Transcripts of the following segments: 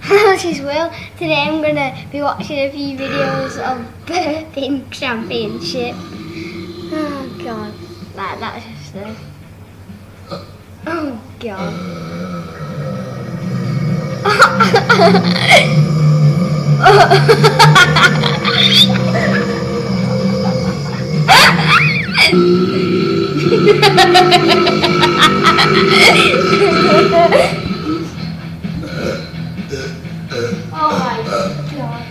As well. Today I'm gonna be watching a few videos of burping championship. Oh god, that's just oh god. Oh my god.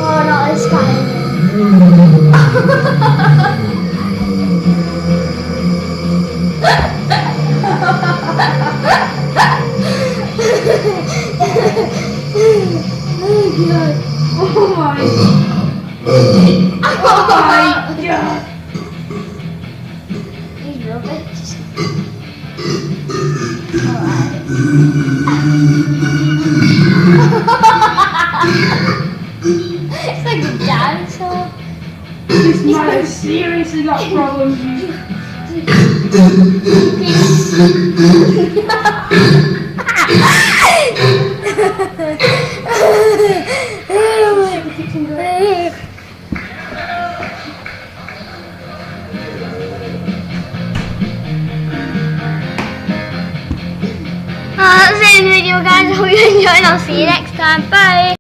Oh, not this guy. Oh god. Oh my god. He's rubbish. It's like a dinosaur. This man has seriously got problems. That's the end of the video, guys. I hope you enjoyed. I'll see you next time. Bye.